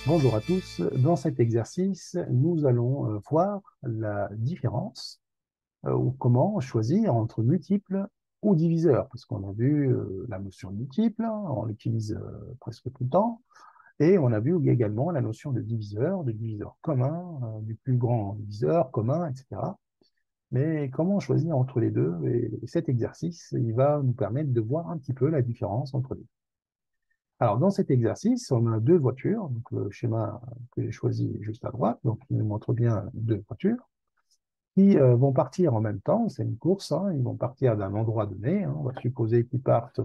Bonjour à tous. Dans cet exercice, nous allons voir la différence ou comment choisir entre multiples ou diviseurs, parce qu'on a vu la notion de multiple, hein, on l'utilise presque tout le temps, et on a vu également la notion de diviseur commun, du plus grand diviseur commun, etc. Mais comment choisir entre les deux? Et cet exercice, il va nous permettre de voir un petit peu la différence entre les deux. Alors, dans cet exercice, on a deux voitures. Donc, le schéma que j'ai choisi est juste à droite, donc il nous montre bien deux voitures qui vont partir en même temps. C'est une course, hein, ils vont partir d'un endroit donné, hein. On va supposer qu'ils partent,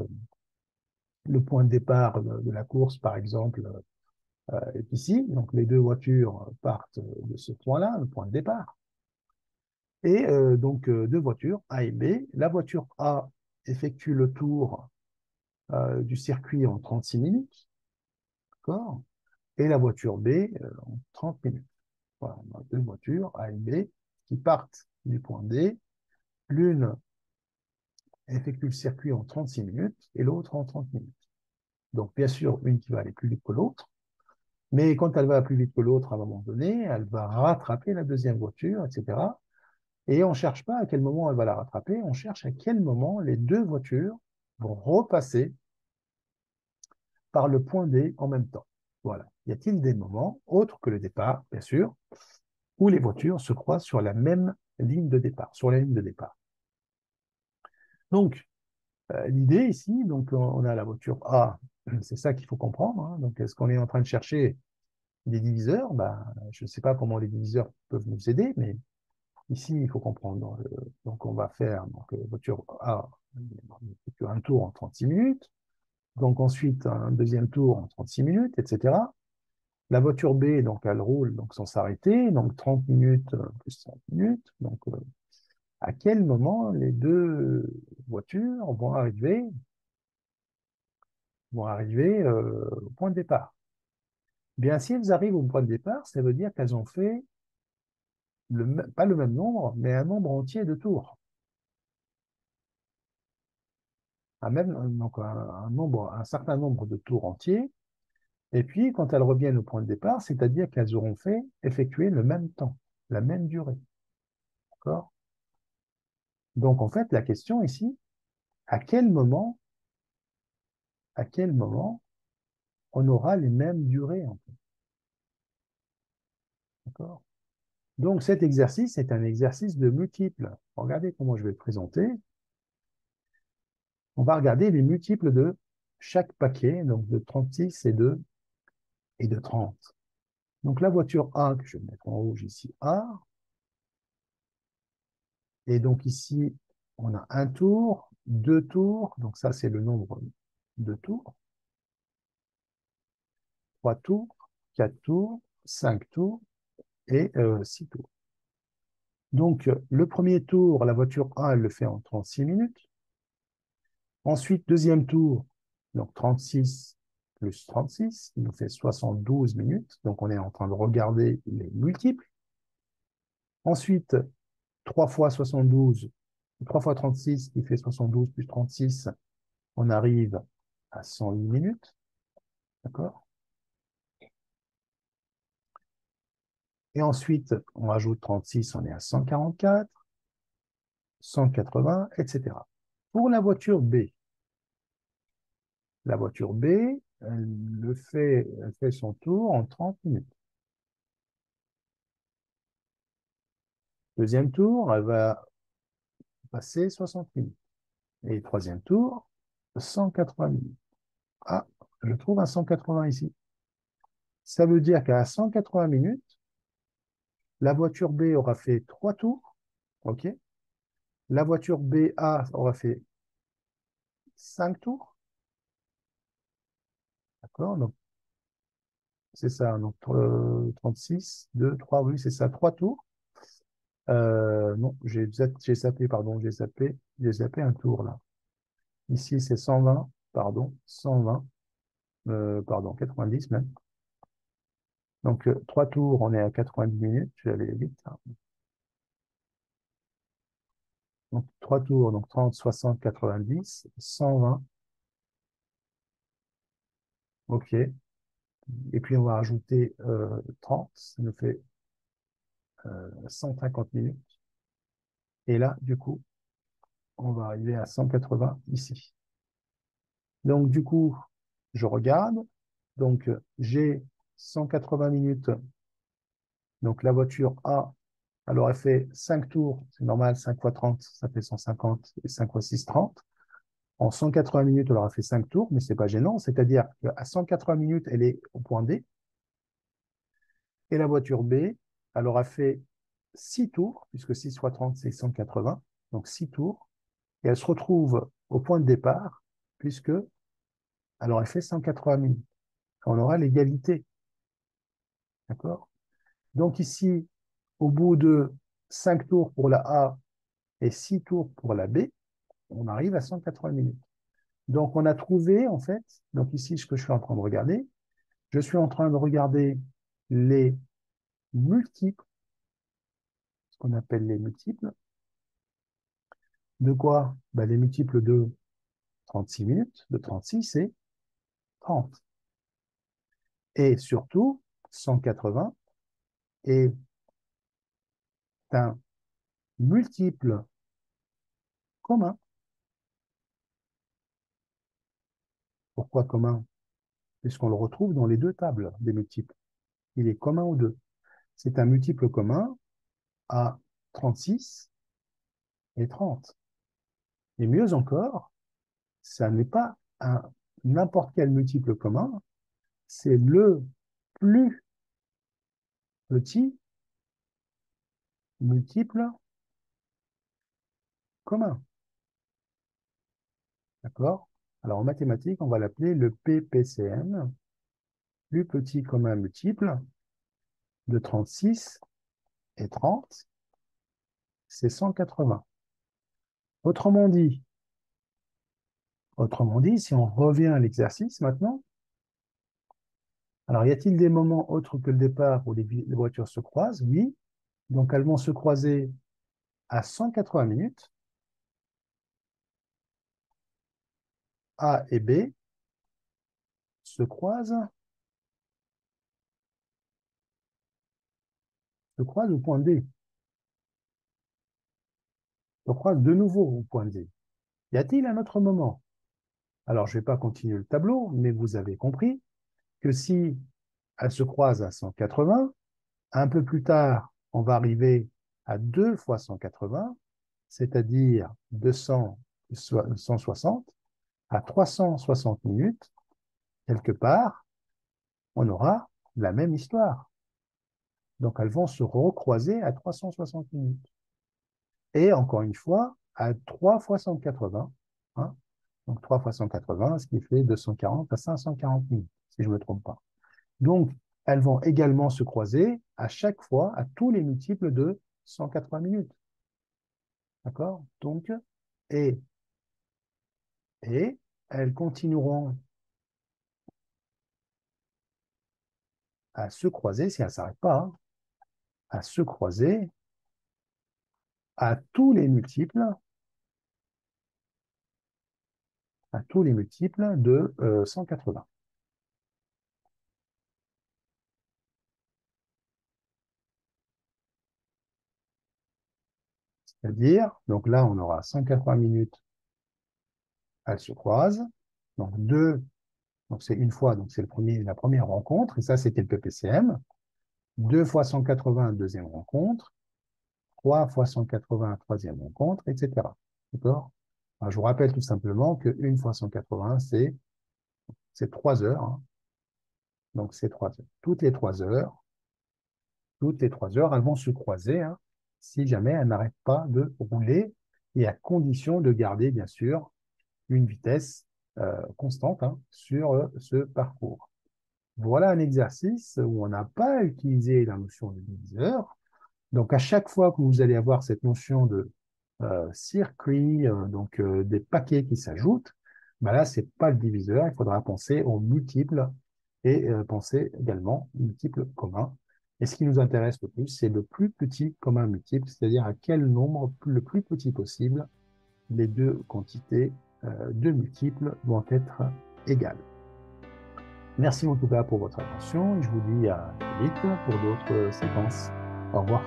le point de départ de la course, par exemple, est ici. Donc, les deux voitures partent de ce point-là, le point de départ. Et donc, deux voitures, A et B. La voiture A effectue le tour du circuit en 36 minutes, d'accord? Et la voiture B en 30 minutes. Voilà, on a deux voitures, A et B, qui partent du point D. L'une effectue le circuit en 36 minutes et l'autre en 30 minutes. Donc, bien sûr, une qui va aller plus vite que l'autre, mais quand elle va plus vite que l'autre, à un moment donné, elle va rattraper la deuxième voiture, etc. Et on ne cherche pas à quel moment elle va la rattraper, on cherche à quel moment les deux voitures vont repasser par le point D en même temps. Voilà. Y a-t-il des moments, autres que le départ, bien sûr, où les voitures se croisent sur la même ligne de départ, sur la ligne de départ. Donc, l'idée ici, donc on a la voiture A, c'est ça qu'il faut comprendre, hein. Donc, est-ce qu'on est en train de chercher des diviseurs? Ben, je ne sais pas comment les diviseurs peuvent nous aider, mais ici, il faut comprendre. Donc, on va faire donc, voiture A, un tour en 36 minutes. Donc, ensuite, un deuxième tour en 36 minutes, etc. La voiture B, donc, elle roule donc, sans s'arrêter, donc 30 minutes plus 30 minutes. Donc, à quel moment les deux voitures vont arriver au point de départ. Bien, si elles arrivent au point de départ, ça veut dire qu'elles ont fait pas le même nombre, mais un nombre entier de tours. Donc un certain nombre de tours entiers. Et puis, quand elles reviennent au point de départ, c'est-à-dire qu'elles auront effectué le même temps, la même durée. D'accord? Donc, en fait, la question ici, à quel moment, à quel moment on aura les mêmes durées, en fait. D'accord? Donc, cet exercice est un exercice de multiples. Regardez comment je vais le présenter. On va regarder les multiples de chaque paquet, donc de 36 et de 30. Donc, la voiture A, que je vais mettre en rouge ici, A. Et donc, ici, on a un tour, deux tours. Donc, ça, c'est le nombre de tours. Trois tours, quatre tours, cinq tours et six tours. Donc, le premier tour, la voiture A, elle le fait en 36 minutes. Ensuite, deuxième tour, donc 36 plus 36, il nous fait 72 minutes. Donc, on est en train de regarder les multiples. Ensuite, 3 fois 72, 3 fois 36 qui fait 72 plus 36, on arrive à 108 minutes. D'accord? Et ensuite, on rajoute 36, on est à 144, 180, etc. Pour la voiture B, elle fait son tour en 30 minutes. Deuxième tour, elle va passer 60 minutes. Et troisième tour, 180 minutes. Ah, je trouve un 180 ici. Ça veut dire qu'à 180 minutes, la voiture B aura fait 3 tours. OK? La voiture BA aura fait 5 tours. D'accord? Donc, c'est ça. Donc, 36, 2, 3, oui, c'est ça, 3 tours. Non, j'ai zappé, pardon, j'ai zappé un tour là. Ici, c'est 120, pardon, 120, pardon, 90 même. Donc, 3 tours, on est à 90 minutes. Je vais aller vite, hein. Donc, 3 tours, donc 30, 60, 90, 120. OK. Et puis on va rajouter 30, ça nous fait 150 minutes. Et là, du coup, on va arriver à 180 ici. Donc, du coup, je regarde. Donc, j'ai 180 minutes. Donc, la voiture A, elle aurait fait 5 tours. C'est normal, 5 fois 30, ça fait 150. Et 5 fois 6, 30. En 180 minutes, elle aura fait 5 tours, mais ce n'est pas gênant. C'est-à-dire qu'à 180 minutes, elle est au point D. Et la voiture B, elle aura fait 6 tours, puisque 6 fois 30, c'est 180. Donc, 6 tours. Et elle se retrouve au point de départ, puisque elle aurait fait 180 minutes. On aura l'égalité. D'accord? Donc ici, au bout de 5 tours pour la A et 6 tours pour la B, on arrive à 180 minutes. Donc on a trouvé, en fait, donc ici, ce que je suis en train de regarder, je suis en train de regarder les multiples, ce qu'on appelle les multiples. De quoi? Ben, les multiples de 36 minutes, de 36, c'est 30. Et surtout, 180 est un multiple commun. Pourquoi commun? Puisqu'on le retrouve dans les deux tables des multiples. Il est commun aux deux. C'est un multiple commun à 36 et 30. Et mieux encore, ça n'est pas un n'importe quel multiple commun, c'est le plus petit multiple commun. D'accord? Alors en mathématiques, on va l'appeler le PPCM, plus petit commun multiple de 36 et 30, c'est 180. Autrement dit, si on revient à l'exercice maintenant, alors y a-t-il des moments autres que le départ où les voitures se croisent? Oui. Donc elles vont se croiser à 180 minutes. A et B se croisent, au point D, se croisent de nouveau au point D. Y a-t-il un autre moment? Alors je ne vais pas continuer le tableau, mais vous avez compris que si elles se croisent à 180, un peu plus tard, on va arriver à 2 fois 180, c'est-à-dire 200, 160, à 360 minutes, quelque part, on aura la même histoire. Donc elles vont se recroiser à 360 minutes. Et encore une fois, à 3 fois 180, hein, donc 3 fois 180, ce qui fait 240 à 540 minutes, si je ne me trompe pas. Donc, elles vont également se croiser à chaque fois, à tous les multiples de 180 minutes. D'accord? Donc, et, et elles continueront à se croiser, si elles ne s'arrêtent pas, hein, à se croiser à tous les multiples, de 180. C'est-à-dire, donc là, on aura 180 minutes, elles se croisent. Donc, donc c'est une fois, donc c'est la première rencontre, et ça, c'était le PPCM. 2 fois 180, deuxième rencontre. 3 fois 180, troisième rencontre, etc. D'accord? Alors, je vous rappelle tout simplement que 1 fois 180, c'est 3 heures. Hein. Donc, c'est 3 heures. Toutes les 3 heures, elles vont se croiser, hein, si jamais elles n'arrêtent pas de rouler, et à condition de garder, bien sûr, une vitesse constante, hein, sur ce parcours. Voilà un exercice où on n'a pas utilisé la notion de diviseur. Donc, à chaque fois que vous allez avoir cette notion de circuit, donc des paquets qui s'ajoutent, ben là, ce n'est pas le diviseur, il faudra penser aux multiples et penser également aux multiples communs. Et ce qui nous intéresse le plus, c'est le plus petit commun multiple, c'est-à-dire à quel nombre le plus petit possible les deux quantités de multiples vont être égales. Merci en tout cas pour votre attention et je vous dis à très vite pour d'autres séquences. Au revoir.